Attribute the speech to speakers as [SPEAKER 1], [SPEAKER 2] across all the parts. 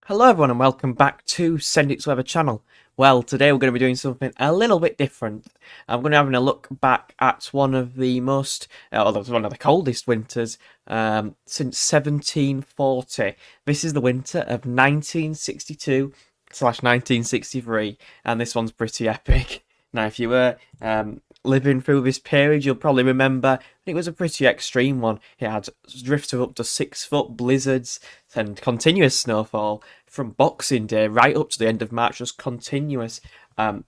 [SPEAKER 1] Hello everyone and welcome back to Send It to Weather channel. Well, today we're going to be doing something a little bit different. I'm going to be having a look back at one of the one of the coldest winters since 1740. This is the winter of 1962/1963, and this one's pretty epic. Now, if you were living through this period, you'll probably remember it was a pretty extreme one. It had drifts of up to 6 foot, blizzards, and continuous snowfall from Boxing Day right up to the end of March, just continuous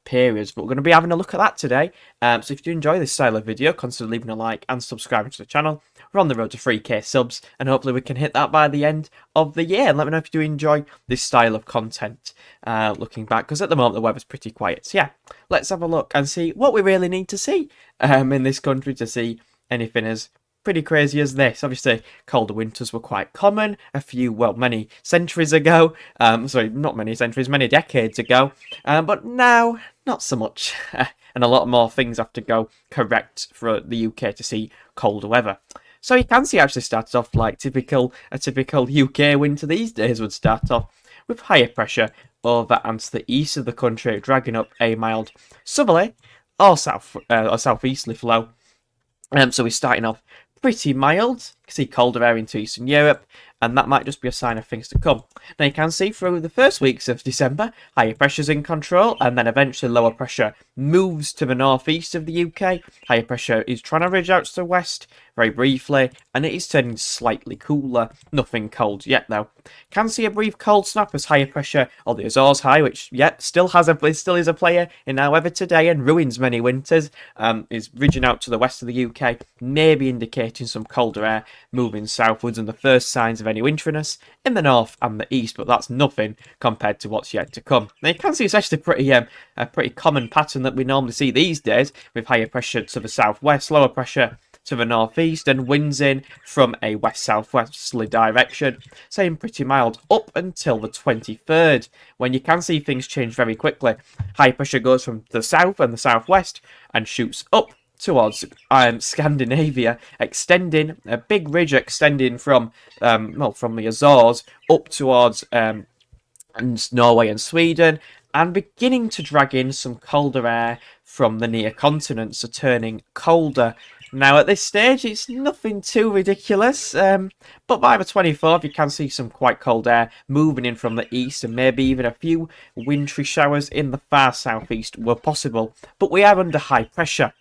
[SPEAKER 1] periods. But we're going to be having a look at that today. So if you enjoy this style of video, consider leaving a like and subscribing to the channel. We're on the road to 3k subs, and hopefully we can hit that by the end of the year. And let me know if you do enjoy this style of content looking back, because at the moment the weather's pretty quiet. So yeah, let's have a look and see what we really need to see in this country to see anything as pretty crazy as this. Obviously, colder winters were quite common many centuries ago. Sorry, not many centuries, many decades ago. But now, not so much. And a lot more things have to go correct for the UK to see colder weather. So you can see it actually starts off like a typical UK winter these days would start off, with higher pressure over and to the east of the country, dragging up a mild southerly or southeasterly flow. So we're starting off pretty mild. You can see colder air into Eastern Europe, and that might just be a sign of things to come. Now you can see through the first weeks of December, higher pressure's in control, and then eventually lower pressure moves to the northeast of the UK. Higher pressure is trying to ridge out to the west very briefly, and it is turning slightly cooler. Nothing cold yet though. Can see a brief cold snap as higher pressure, or the Azores high, which still is a player in our weather today and ruins many winters, is ridging out to the west of the UK, maybe indicating some colder air moving southwards and the first signs of any winteriness in the north and the east, but that's nothing compared to what's yet to come. Now you can see it's actually a pretty common pattern that we normally see these days, with higher pressure to the southwest, lower pressure to the northeast, and winds in from a west-southwesterly direction, staying pretty mild up until the 23rd, when you can see things change very quickly. High pressure goes from the south and the southwest and shoots up towards Scandinavia, extending a big ridge extending from the Azores up towards Norway and Sweden, and beginning to drag in some colder air from the near continent, so turning colder. Now, at this stage, it's nothing too ridiculous, but by the 24th, you can see some quite cold air moving in from the east, and maybe even a few wintry showers in the far southeast were possible. But we are under high pressure,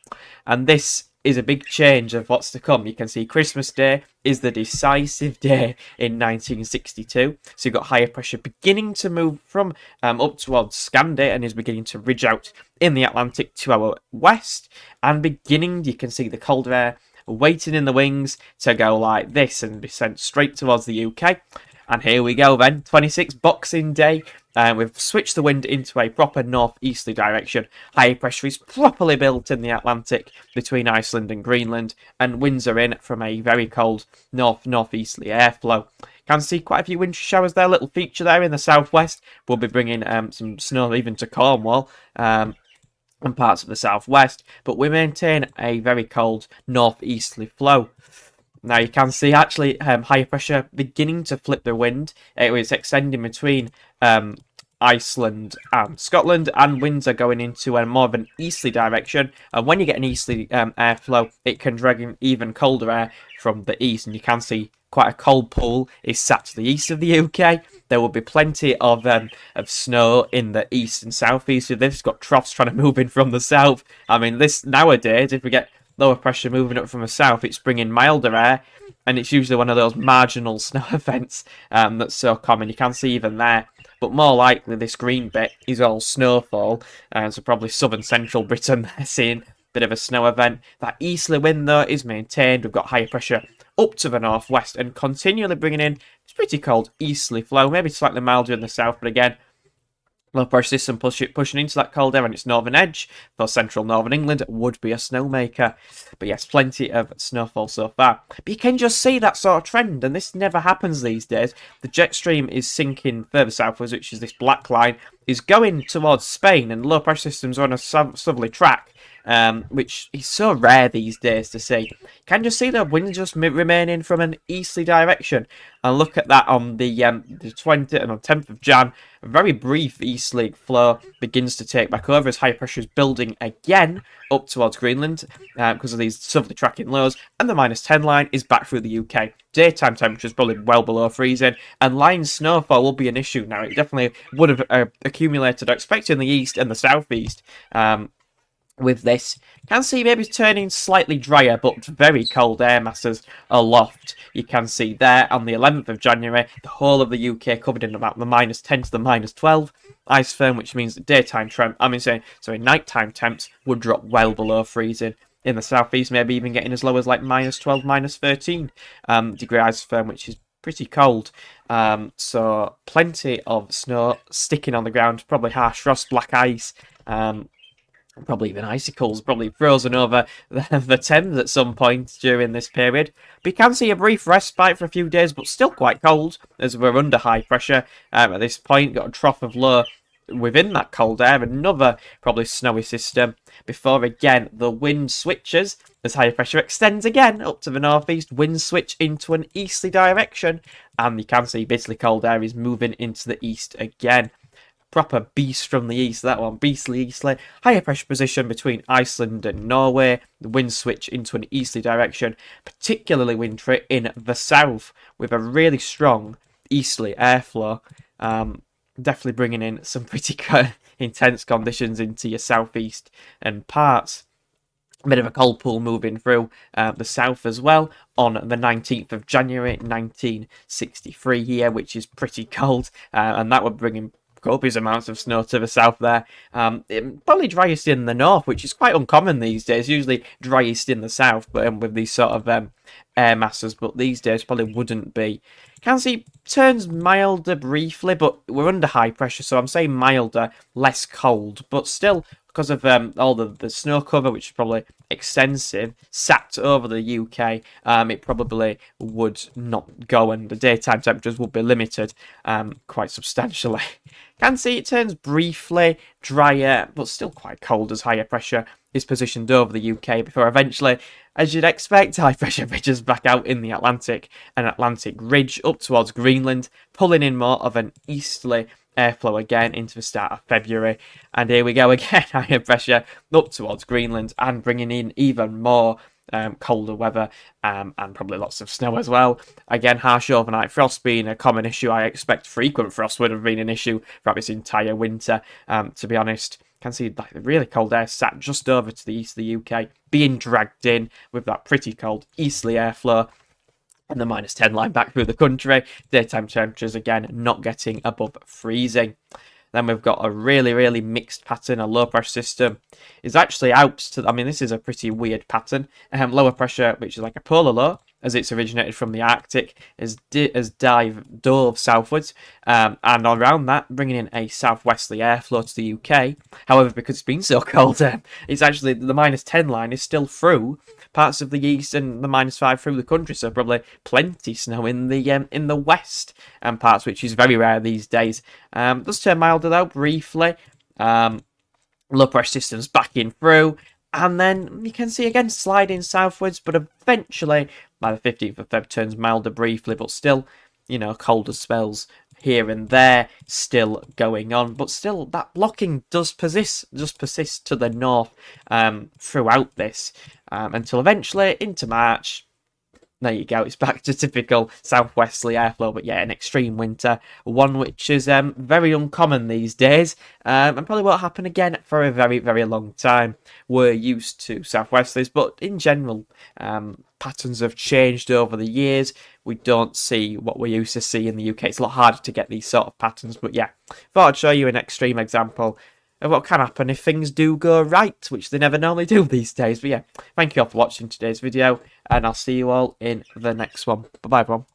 [SPEAKER 1] and this is a big change of what's to come. You can see Christmas Day is the decisive day in 1962. So you've got higher pressure beginning to move from up towards Scandi, and is beginning to ridge out in the Atlantic to our west, and you can see the colder air waiting in the wings to go like this and be sent straight towards the UK. And here we go then, 26 Boxing Day. We've switched the wind into a proper northeasterly direction. High pressure is properly built in the Atlantic between Iceland and Greenland, and winds are in from a very cold northeasterly airflow. Can see quite a few wintry showers there. Little feature there in the southwest. We'll be bringing some snow even to Cornwall and parts of the southwest, but we maintain a very cold northeasterly flow. Now you can see actually higher pressure beginning to flip the wind. It was extending between Iceland and Scotland, and winds are going into more of an easterly direction. And when you get an easterly airflow, it can drag in even colder air from the east, and you can see quite a cold pool is sat to the east of the UK. There will be plenty of snow in the east and southeast. So they've got troughs trying to move in from the south. I mean, this nowadays, if we get lower pressure moving up from the south, it's bringing milder air, and it's usually one of those marginal snow events that's so common. You can see even there, but more likely this green bit is all snowfall, so probably southern central Britain they're seeing a bit of a snow event. That easterly wind though is maintained. We've got higher pressure up to the northwest and continually bringing in it's pretty cold easterly flow, maybe slightly milder in the south, but again, low pressure system pushing into that cold air on its northern edge. For central northern England would be a snowmaker. But yes, plenty of snowfall so far. But you can just see that sort of trend, and this never happens these days. The jet stream is sinking further southwards, which is this black line, is going towards Spain, and low pressure systems are on a southerly track. which is so rare these days to see. Can you see the wind just remaining from an easterly direction? And look at that on the 20th and on 10th of Jan. A very brief easterly flow begins to take back over as high pressure is building again up towards Greenland because of these southerly tracking lows, and the -10 line is back through the UK. Daytime temperatures probably well below freezing, and line snowfall will be an issue now. It definitely would have accumulated, I expect, in the east and the southeast. With this, can see maybe turning slightly drier, but very cold air masses aloft. You can see there on the 11th of January, the whole of the UK covered in about the -10 to the -12 ice firm, which means that nighttime temps would drop well below freezing. In the southeast, maybe even getting as low as like -12, -13 degree ice firm, which is pretty cold. So plenty of snow sticking on the ground, probably harsh frost, black ice. Probably even icicles, probably frozen over the Thames at some point during this period. But you can see a brief respite for a few days, but still quite cold as we're under high pressure at this point. Got a trough of low within that cold air, another probably snowy system, before again the wind switches as high pressure extends again up to the northeast. Wind switch into an easterly direction, and you can see bitterly cold air is moving into the east again. Proper beast from the east, that one. Beastly easterly. Higher pressure position between Iceland and Norway. The wind switch into an easterly direction. Particularly wintry in the south, with a really strong easterly airflow. Definitely bringing in some pretty intense conditions into your southeast and parts. A bit of a cold pool moving through the south as well on the 19th of January 1963 here, which is pretty cold. And that would bring in copious amounts of snow to the south there. Probably driest in the north, which is quite uncommon these days. Usually driest in the south, but with these sort of air masses, but these days probably wouldn't be. Can see turns milder briefly, but we're under high pressure, so I'm saying milder, less cold, but still, because of all the snow cover, which is probably extensive, sat over the UK, it probably would not go, and the daytime temperatures would be limited quite substantially. Can see it turns briefly drier, but still quite cold as higher pressure is positioned over the UK before eventually, as you'd expect, high pressure ridges back out in the Atlantic and Atlantic ridge up towards Greenland, pulling in more of an easterly airflow again into the start of February. And here we go again, higher pressure up towards Greenland and bringing in even more colder weather and probably lots of snow as well. Again, harsh overnight frost being a common issue. I expect frequent frost would have been an issue throughout this entire winter, to be honest. Can see like the really cold air sat just over to the east of the UK, being dragged in with that pretty cold easterly airflow. And the -10 line back through the country. Daytime temperatures again not getting above freezing. Then we've got a really, really mixed pattern. A low pressure system is actually out to, I mean, this is a pretty weird pattern. Lower pressure, which is like a polar low, as it's originated from the Arctic, has dove southwards, and around that, bringing in a southwesterly airflow to the UK. However, because it's been so cold, it's actually the -10 line is still through parts of the east and the -5 through the country, so probably plenty snow in the west and parts, which is very rare these days. Does turn milder though briefly. Low pressure systems backing through. And then you can see again sliding southwards, but eventually by the 15th of Feb turns milder briefly, but still, colder spells here and there still going on. But still, that blocking does persist to the north throughout this until eventually into March. There you go, it's back to typical southwesterly airflow, but yeah, an extreme winter, one which is very uncommon these days, and probably won't happen again for a very, very long time. We're used to southwesterlies, but in general, patterns have changed over the years. We don't see what we used to see in the UK. It's a lot harder to get these sort of patterns, but yeah, thought I'd show you an extreme example of what can happen if things do go right, which they never normally do these days. But yeah, thank you all for watching today's video, and I'll see you all in the next one. Bye-bye, everyone.